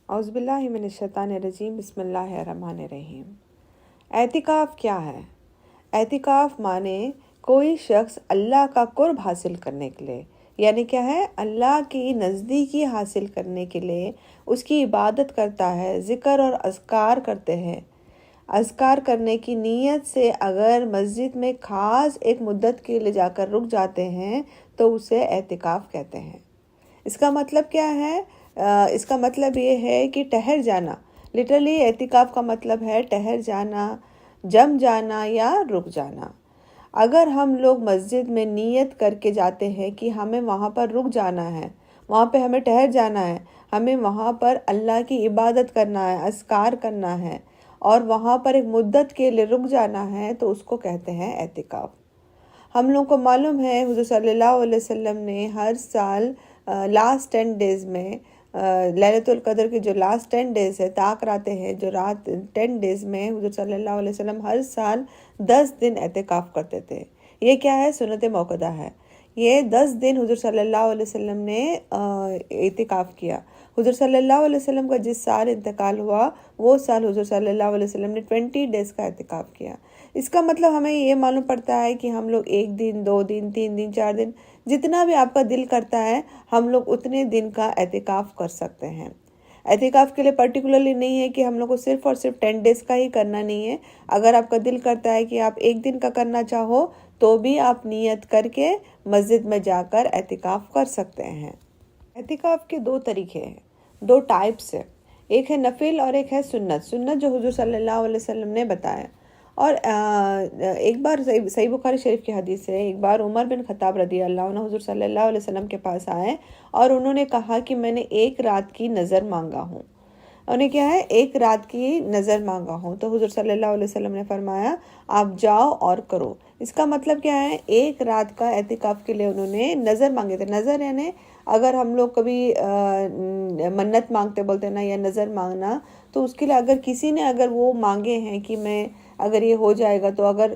اعوذ باللہ من الشیطان الرجیم بسم اللہ الرحمن الرحیم۔ اعتکاف کیا ہے؟ اعتکاف مانے کوئی شخص اللہ کا قرب حاصل کرنے کے لیے، یعنی کیا ہے، اللہ کی نزدیکی حاصل کرنے کے لیے اس کی عبادت کرتا ہے، ذکر اور اذکار کرتے ہیں۔ اذکار کرنے کی نیت سے اگر مسجد میں خاص ایک مدت کے لیے جا کر رک جاتے ہیں تو اسے اعتکاف کہتے ہیں۔ اس کا مطلب کیا ہے؟ اس کا مطلب یہ ہے کہ ٹھہر جانا۔ لٹرلی اعتکاف کا مطلب ہے ٹھہر جانا، جم جانا یا رک جانا۔ اگر ہم لوگ مسجد میں نیت کر کے جاتے ہیں کہ ہمیں وہاں پر رک جانا ہے، وہاں پہ ہمیں ٹھہر جانا ہے، ہمیں وہاں پر اللہ کی عبادت کرنا ہے، اذکار کرنا ہے اور وہاں پر ایک مدت کے لیے رک جانا ہے، تو اس کو کہتے ہیں اعتکاف۔ ہم لوگوں کو معلوم ہے حضور صلی اللہ علیہ وسلم نے ہر سال لاسٹ 10 ڈیز میں لیلۃ القدر کے جو لاسٹ 10 ڈیز ہے، طاق راتیں ہیں، جو رات 10 ڈیز میں حضور صلی اللہ علیہ وسلم ہر سال 10 دن اعتکاف کرتے تھے۔ یہ کیا ہے؟ سنت موقدہ ہے۔ یہ 10 دن حضور صلی اللہ علیہ وسلم نے اعتکاف کیا۔ حضور صلی اللہ علیہ وسلم کا جس سال انتقال ہوا وہ سال حضور صلی اللہ علیہ وسلم نے 20 ڈیز کا اعتکاف کیا۔ اس کا مطلب ہمیں یہ معلوم پڑتا ہے کہ ہم لوگ 1 دن، 2 دن، 3 دن، 4 دن، جتنا بھی آپ کا دل کرتا ہے ہم لوگ اتنے دن کا اعتکاف کر سکتے ہیں۔ اعتکاف کے لیے پرٹیکولرلی نہیں ہے کہ ہم لوگ کو صرف اور صرف 10 ڈیز کا ہی کرنا نہیں ہے۔ اگر آپ کا دل کرتا ہے کہ آپ 1 دن کا کرنا چاہو تو بھی آپ نیت کر کے مسجد میں جا کر اعتکاف کر سکتے ہیں۔ اعتکاف کے 2 طریقے ہیں، 2 ٹائپس ہیں، ایک ہے نفل اور ایک ہے سنت۔ سنت جو حضور صلی اللہ علیہ وسلم نے بتایا۔ اور ایک بار صحیح بخاری شریف کی حدیث ہے، ایک بار عمر بن خطاب رضی اللہ عنہ حضور صلی اللہ علیہ وسلم کے پاس آئے اور انہوں نے کہا کہ میں نے 1 رات کی نظر مانگا ہوں۔ انہیں کیا ہے؟ 1 رات کی نظر مانگا ہوں۔ تو حضور صلی اللہ علیہ وسلم نے فرمایا آپ جاؤ اور کرو۔ اس کا مطلب کیا ہے؟ 1 رات کا اعتکاف کے لیے انہوں نے نظر مانگے تھے۔ نظر یعنی اگر ہم لوگ کبھی منت مانگتے بولتے نا، یا نظر مانگنا، تو اس کے لیے اگر کسی نے اگر وہ مانگے ہیں کہ میں اگر یہ ہو جائے گا، تو اگر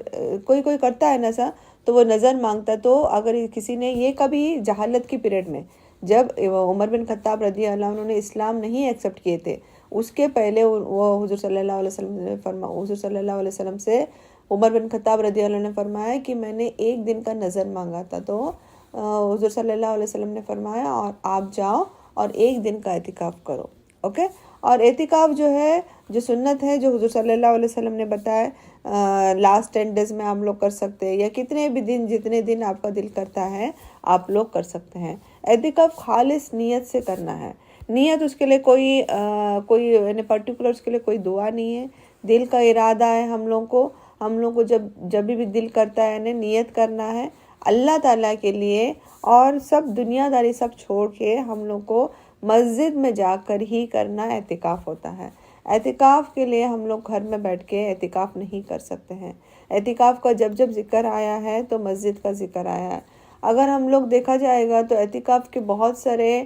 کوئی کرتا ہے نا سا، تو وہ نظر مانگتا، تو اگر کسی نے یہ کبھی جہالت کی پیریڈ میں، جب عمر بن خطاب رضی اللہ عنہ نے اسلام نہیں ایکسیپٹ کیے تھے، اس کے پہلے وہ حضور صلی اللہ علیہ وسلم نے حضور صلی اللہ علیہ وسلم سے عمر بن خطاب رضی اللہ عنہ نے فرمایا کہ میں نے 1 دن کا نظر مانگا تھا، تو حضور صلی اللہ علیہ وسلم نے فرمایا اور آپ جاؤ اور 1 دن کا اعتکاف کرو۔ اوکے؟ اور اعتکاف جو ہے، جو سنت ہے، جو حضور صلی اللہ علیہ وسلم نے بتایا، لاسٹ 10 ڈیز میں ہم لوگ کر سکتے ہیں، یا کتنے بھی دن، جتنے دن آپ کا دل کرتا ہے آپ لوگ کر سکتے ہیں۔ اعتکاف خالص نیت سے کرنا ہے۔ نیت اس کے لیے کوئی یعنی پرٹیکولر اس کے لیے کوئی دعا نہیں ہے، دل کا ارادہ ہے۔ ہم لوگ کو جب بھی دل کرتا ہے یعنی نیت کرنا ہے اللہ تعالیٰ کے لیے، اور سب دنیا داری سب چھوڑ کے ہم لوگ کو مسجد میں جا کر ہی کرنا اعتکاف ہوتا ہے۔ اعتکاف کے لیے ہم لوگ گھر میں بیٹھ کے اعتکاف نہیں کر سکتے ہیں۔ اعتکاف کا جب ذکر آیا ہے تو مسجد کا ذکر آیا ہے۔ اگر ہم لوگ دیکھا جائے گا تو اعتکاف کے بہت سارے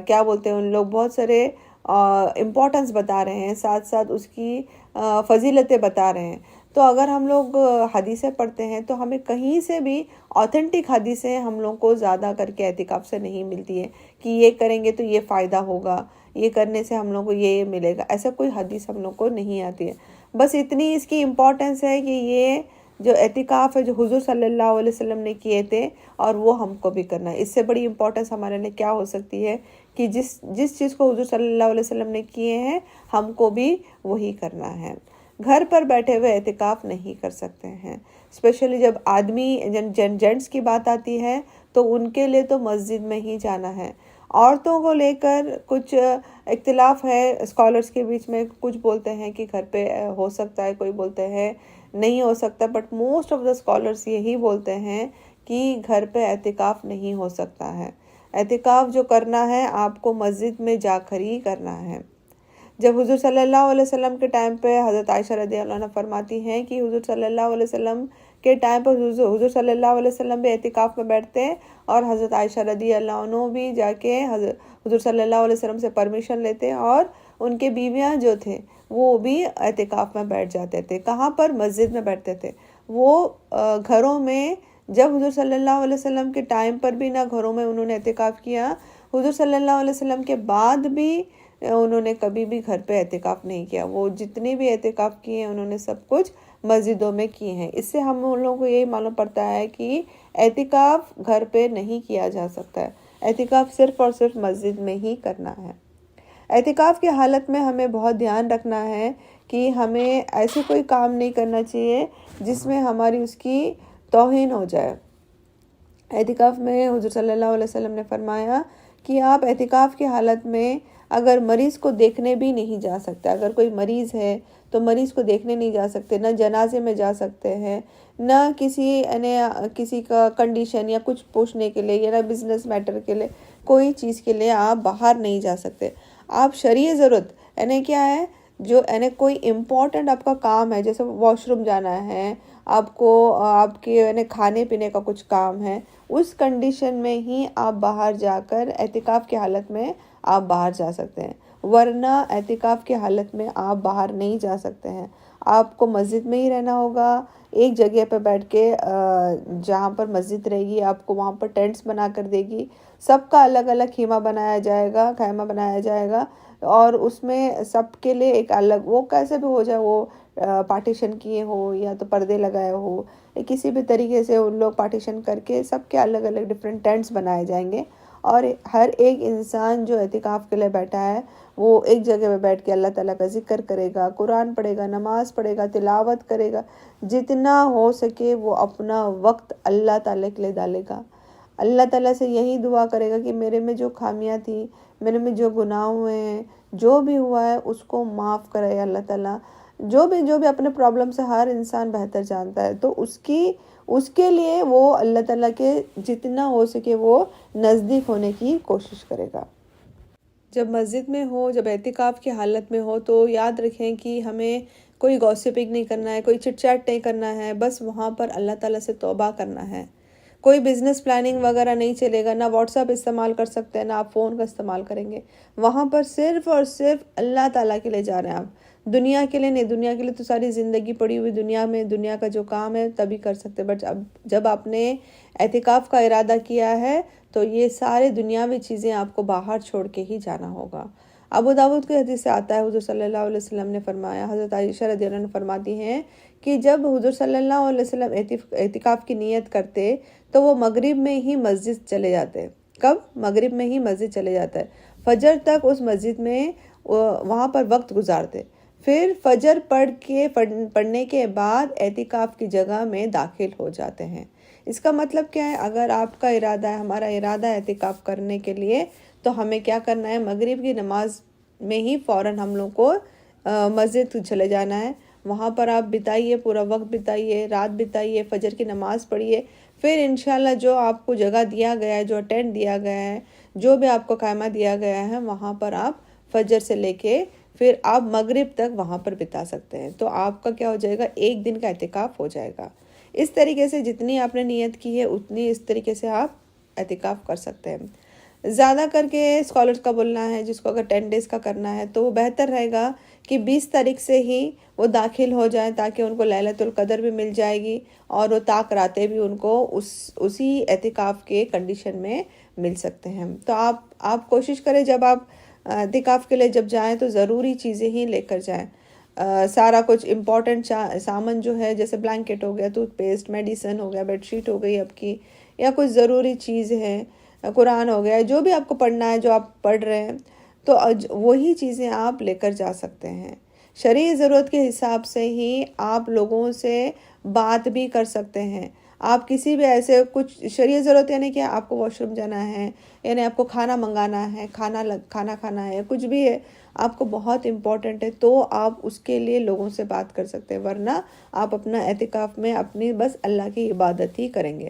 کیا بولتے ہیں ان لوگ، بہت سارے امپورٹنس بتا رہے ہیں، ساتھ ساتھ اس کی فضیلتیں بتا رہے ہیں۔ تو اگر ہم لوگ حدیثیں پڑھتے ہیں تو ہمیں کہیں سے بھی آتھینٹک حدیثیں ہم لوگ کو زیادہ کر کے اعتکاف سے نہیں ملتی ہے کہ یہ کریں گے تو یہ فائدہ ہوگا، یہ کرنے سے ہم لوگ کو یہ ملے گا، ایسا کوئی حدیث ہم لوگ کو نہیں آتی ہے۔ بس اتنی اس کی امپورٹنس ہے کہ یہ جو اعتکاف ہے جو حضور صلی اللہ علیہ وسلم نے کیے تھے اور وہ ہم کو بھی کرنا ہے۔ اس سے بڑی امپورٹنس ہمارے لیے کیا ہو سکتی ہے کہ جس چیز کو حضور صلی اللہ علیہ وسلم نے کیے ہیں ہم کو بھی وہی کرنا ہے۔ گھر پر بیٹھے ہوئے اعتکاف نہیں کر سکتے ہیں، اسپیشلی جب آدمی جینٹس کی بات آتی ہے تو ان کے لیے تو مسجد میں ہی جانا ہے۔ عورتوں کو لے کر کچھ اختلاف ہے اسکالرس کے بیچ میں، کچھ بولتے ہیں کہ گھر پہ ہو سکتا ہے، کوئی بولتے ہیں نہیں ہو سکتا، but most of the scholars یہی بولتے ہیں کہ گھر پہ اعتکاف نہیں ہو سکتا ہے۔ اعتکاف جو کرنا ہے آپ کو مسجد میں جا کر ہی کرنا ہے۔ جب حضور صلی اللہ علیہ وسلم کے ٹائم پہ حضرت عائشہ رضی اللہ عنہ فرماتی ہیں کہ حضور صلی اللہ علیہ وسلم کے ٹائم پر حضور صلی اللہ علیہ وسلم بھی اعتکاف میں بیٹھتے اور حضرت عائشہ رضی اللہ عنہ بھی جا کے حضور صلی اللہ علیہ وسلم سے پرمیشن لیتے اور ان کے بیویاں جو تھے وہ بھی اعتکاف میں بیٹھ جاتے تھے۔ کہاں پر؟ مسجد میں بیٹھتے تھے۔ وہ گھروں میں جب حضور صلی اللہ علیہ وسلم کے ٹائم پر بھی نہ گھروں میں انہوں نے اعتکاف کیا، حضور صلی اللہ علیہ وسلم کے بعد بھی انہوں نے کبھی بھی گھر پہ اعتکاف نہیں کیا. وہ جتنے بھی اعتکاف کیے ہیں انہوں نے سب کچھ مسجدوں میں کیے ہیں. اس سے ہم لوگوں کو یہی معلوم پڑتا ہے کہ اعتکاف گھر پہ نہیں کیا جا سکتا ہے. اعتکاف صرف اور صرف مسجد میں ہی کرنا ہے. اعتکاف کی حالت میں ہمیں بہت دھیان رکھنا ہے کہ ہمیں ایسے کوئی کام نہیں کرنا چاہیے جس میں ہماری اس کی توہین ہو جائے. اعتکاف میں حضور صلی اللہ علیہ وسلم نے فرمایا کہ آپ اعتکاف کی حالت میں اگر مریض کو دیکھنے بھی نہیں جا سکتے. اگر کوئی مریض ہے تو مریض کو دیکھنے نہیں جا سکتے، نہ جنازے میں جا سکتے ہیں، نہ کسی کا کنڈیشن یا کچھ پوچھنے کے لیے، یا نہ بزنس میٹر کے لیے، کوئی چیز کے لیے آپ باہر نہیں جا سکتے. آپ شرعی ضرورت یعنی کیا ہے، جو کوئی امپورٹنٹ آپ کا کام ہے، جیسے واش روم جانا ہے، آپ کے کھانے پینے کا کچھ کام ہے، اس کنڈیشن میں ہی آپ باہر جا کر اعتکاف کی حالت میں آپ باہر جا سکتے ہیں. ورنہ اعتکاف کی حالت میں آپ باہر نہیں جا سکتے ہیں. آپ کو مسجد میں ہی رہنا ہوگا، ایک جگہ پہ بیٹھ کے. جہاں پر مسجد رہے گی آپ کو وہاں پر ٹینٹس بنا کر دے گی. سب کا الگ الگ خیمہ بنایا جائے گا اور اس میں سب کے لیے ایک الگ، وہ کیسے بھی ہو جائے، وہ پارٹیشن کیے ہو یا تو پردے لگائے ہو، کسی بھی طریقے سے ان لوگ پارٹیشن کر کے سب کے الگ الگ ڈفرینٹ ٹینٹس بنائے جائیں گے. اور ہر ایک انسان جو اعتکاف کے لیے بیٹھا ہے وہ ایک جگہ پہ بیٹھ کے اللہ تعالیٰ کا ذکر کرے گا، قرآن پڑھے گا، نماز پڑھے گا، تلاوت کرے گا. جتنا ہو سکے وہ اپنا وقت اللہ تعالیٰ کے لیے ڈالے گا. اللہ تعالیٰ سے یہی دعا کرے گا کہ میرے میں جو خامیاں تھیں، میرے میں جو گناہ ہوئے ہیں، جو بھی ہوا ہے اس کو معاف کرے اللہ تعالیٰ. جو بھی اپنے پرابلم سے ہر انسان بہتر جانتا ہے، تو اس کے لیے وہ اللہ تعالیٰ کے جتنا ہو سکے وہ نزدیک ہونے کی کوشش کرے گا. جب مسجد میں ہو، جب اعتکاف کی حالت میں ہو، تو یاد رکھیں کہ ہمیں کوئی گوسپنگ نہیں کرنا ہے، کوئی چٹ چیٹ نہیں کرنا ہے. بس وہاں پر اللہ تعالیٰ سے توبہ کرنا ہے. کوئی بزنس پلاننگ وغیرہ نہیں چلے گا، نہ واٹس ایپ استعمال کر سکتے ہیں، نہ آپ فون کا استعمال کریں گے. وہاں پر صرف اور صرف اللہ تعالیٰ کے لیے جا رہے ہیں آپ، دنیا کے لیے نہیں. دنیا کے لیے تو ساری زندگی پڑی ہوئی دنیا کا جو کام ہے تبھی کر سکتے. بٹ جب آپ نے اعتکاف کا ارادہ کیا ہے تو یہ سارے دنیاوی چیزیں آپ کو باہر چھوڑ کے ہی جانا ہوگا. ابو داؤد کی حدیث سے آتا ہے، حضور صلی اللہ علیہ وسلم نے فرمایا، حضرت عائشہ رضی اللہ عنہا فرماتی ہیں کہ جب حضور صلی اللہ علیہ وسلم اعتکاف کی نیت کرتے تو وہ مغرب میں ہی مسجد چلے جاتے. کب؟ مغرب میں ہی مسجد چلے جاتا ہے. فجر تک اس مسجد میں وہاں پر وقت گزارتے. پھر فجر پڑھنے کے بعد اعتکاف کی جگہ میں داخل ہو جاتے ہیں. اس کا مطلب کیا ہے؟ اگر آپ کا ارادہ ہے، ہمارا ارادہ ہے اعتکاف کرنے کے لیے، تو ہمیں کیا کرنا ہے؟ مغرب کی نماز میں ہی فوراً ہم لوگ کو مسجد چلے جانا ہے. وہاں پر آپ بتائیے، پورا وقت بتائیے، رات بتائیے، فجر کی نماز پڑھیے. پھر انشاءاللہ جو آپ کو جگہ دیا گیا ہے، جو ٹینٹ دیا گیا ہے، جو بھی آپ کو خیمہ دیا گیا ہے، وہاں پر آپ فجر سے لے کے پھر آپ مغرب تک وہاں پر بتا سکتے ہیں. تو آپ کا کیا ہو جائے گا؟ ایک دن کا اعتکاف ہو جائے گا. اس طریقے سے جتنی آپ نے نیت کی ہے اتنی اس طریقے سے آپ اعتکاف کر سکتے ہیں. زیادہ کر کے اسکالرز کا بولنا ہے، جس کو اگر 10 days کا کرنا ہے تو وہ بہتر رہے گا کہ 20 تاریخ سے ہی وہ داخل ہو جائیں، تاکہ ان کو لیلۃ القدر بھی مل جائے گی اور وہ طاق راتیں بھی ان کو اسی اعتکاف کے کنڈیشن میں مل سکتے ہیں. تو آپ کوشش کریں جب آپ اعتکاف کے لیے جب جائیں تو ضروری چیزیں ہی لے کر جائیں. سارا کچھ امپورٹنٹ سامان جو ہے، جیسے بلینکٹ ہو گیا، ٹوتھ پیسٹ، میڈیسن ہو گیا، بیڈ شیٹ ہو گئی آپ کی، یا کچھ ضروری چیز ہے، قرآن ہو گیا، جو بھی آپ کو پڑھنا ہے، جو آپ پڑھ رہے ہیں، تو وہی چیزیں آپ لے کر جا سکتے ہیں. شرعی ضرورت کے حساب سے ہی آپ لوگوں سے بات بھی کر سکتے ہیں. آپ کسی بھی ایسے کچھ شرعی ضرورت یعنی کہ آپ کو واش روم جانا ہے، یعنی آپ کو کھانا منگانا ہے، کھانا کھانا ہے، کچھ بھی ہے آپ کو بہت امپورٹنٹ ہے، تو آپ اس کے لیے لوگوں سے بات کر سکتے ہیں. ورنہ آپ اپنا اعتکاف میں اپنی بس اللہ کی عبادت ہی کریں گے.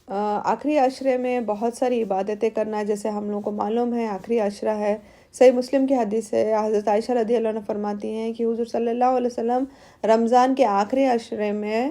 آخری عشرے میں بہت ساری عبادتیں کرنا، جیسے ہم لوگوں کو معلوم ہے آخری عشرہ ہے. صحیح مسلم کی حدیث ہے، حضرت عائشہ رضی اللہ عنہ فرماتی ہیں کہ حضور صلی اللہ علیہ وسلم رمضان کے آخری عشرے میں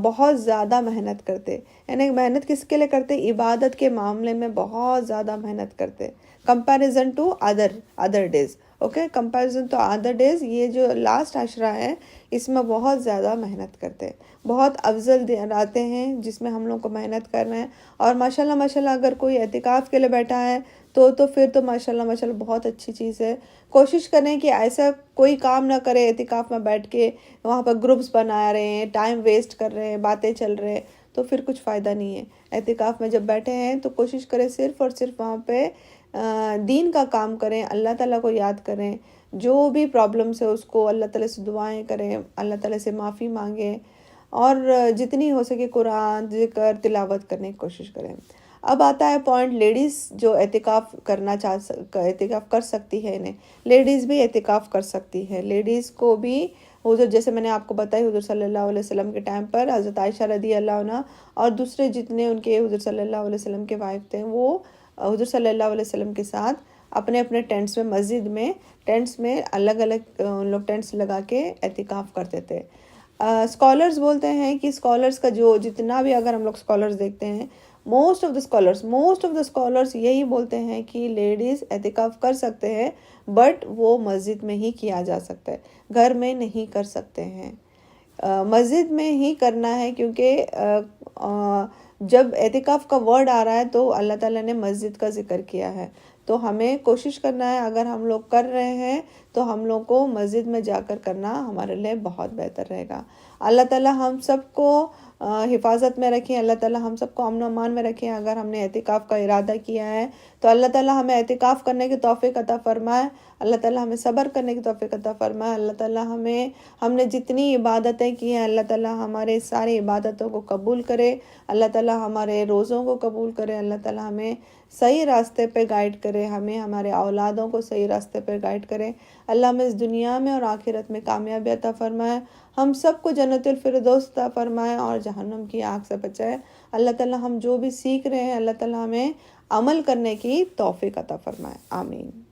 بہت زیادہ محنت کرتے. یعنی محنت کس کے لیے کرتے؟ عبادت کے معاملے میں بہت زیادہ محنت کرتے. comparison to other days. Okay, comparison to other days. یہ جو لاسٹ عشرہ ہے اس میں بہت زیادہ محنت کرتے ہیں، بہت افضل دن آتے ہیں جس میں ہم لوگ کو محنت کرنا ہے. اور ماشاءاللہ اگر کوئی اعتکاف کے لیے بیٹھا ہے تو پھر تو ماشاءاللہ بہت اچھی چیز ہے. کوشش کریں کہ ایسا کوئی کام نہ کرے اعتکاف میں بیٹھ کے وہاں پر گروپس بنا رہے ہیں، ٹائم ویسٹ کر رہے ہیں، باتیں چل رہے ہیں، تو پھر کچھ فائدہ نہیں ہے. اعتکاف میں جب بیٹھے ہیں تو کوشش کریں صرف اور صرف وہاں پہ دین کا کام کریں، اللہ تعالیٰ کو یاد کریں، جو بھی پرابلمس ہے اس کو اللہ تعالیٰ سے دعائیں کریں، اللہ تعالیٰ سے معافی مانگیں، اور جتنی ہو سکے قرآن ذکر تلاوت کرنے کی کوشش کریں. اب آتا ہے پوائنٹ لیڈیز جو اعتکاف اعتکاف کر سکتی ہے. انہیں لیڈیز بھی اعتکاف کر سکتی ہے. لیڈیز کو بھی حضور، جیسے میں نے آپ کو بتائی، حضور صلی اللہ علیہ وسلم کے ٹائم پر حضرت عائشہ رضی اللہ عنہ اور دوسرے جتنے ان کے حضور صلی اللہ علیہ وسلم کے وائف تھے، وہ حضور صلی اللہ علیہ وسلم کے ساتھ اپنے اپنے ٹینٹس میں، مسجد میں ٹینٹس میں الگ الگ لوگ ٹینٹس لگا کے اعتکاف کرتے تھے. اسکالرز بولتے ہیں کہ اسکالرز کا جو جتنا بھی، اگر ہم لوگ اسکالرز دیکھتے ہیں، موسٹ آف دا اسکالرز یہی بولتے ہیں کہ لیڈیز اعتکاف کر سکتے ہیں، بٹ وہ مسجد میں ہی کیا جا سکتا ہے، گھر میں نہیں کر سکتے ہیں. مسجد میں ہی کرنا ہے، کیونکہ جب اعتکاف کا ورڈ آ رہا ہے تو اللہ تعالیٰ نے مسجد کا ذکر کیا ہے. تو ہمیں کوشش کرنا ہے، اگر ہم لوگ کر رہے ہیں تو ہم لوگ کو مسجد میں جا کر کرنا ہمارے لیے بہت بہتر رہے گا. اللہ تعالیٰ ہم سب کو حفاظت میں رکھیں، اللہ تعالیٰ ہم سب کو امن و امان میں رکھیں. اگر ہم نے اعتکاف کا ارادہ کیا ہے تو اللہ تعالیٰ ہمیں اعتکاف کرنے کی توفیق عطا فرمائے، اللہ تعالیٰ ہمیں صبر کرنے کی توفیق عطا فرمائے. اللہ تعالیٰ ہم نے جتنی عبادتیں کی ہیں، اللہ تعالیٰ ہمارے ساری عبادتوں کو قبول کرے، اللہ تعالیٰ ہمارے روزوں کو قبول کرے، اللہ تعالیٰ ہمیں صحیح راستے پہ گائیڈ کرے، ہمیں ہمارے اولادوں کو صحیح راستے پہ گائیڈ کرے. اللہ ہمیں اس دنیا میں اور آخرت میں کامیابی عطا فرمائے، ہم سب کو جنت الفردوس عطا فرمائے اور جہنم کی آگ سے بچائے. اللہ تعالیٰ ہم جو بھی سیکھ رہے ہیں، اللہ تعالیٰ ہمیں عمل کرنے کی توفیق عطا فرمائے. آمین.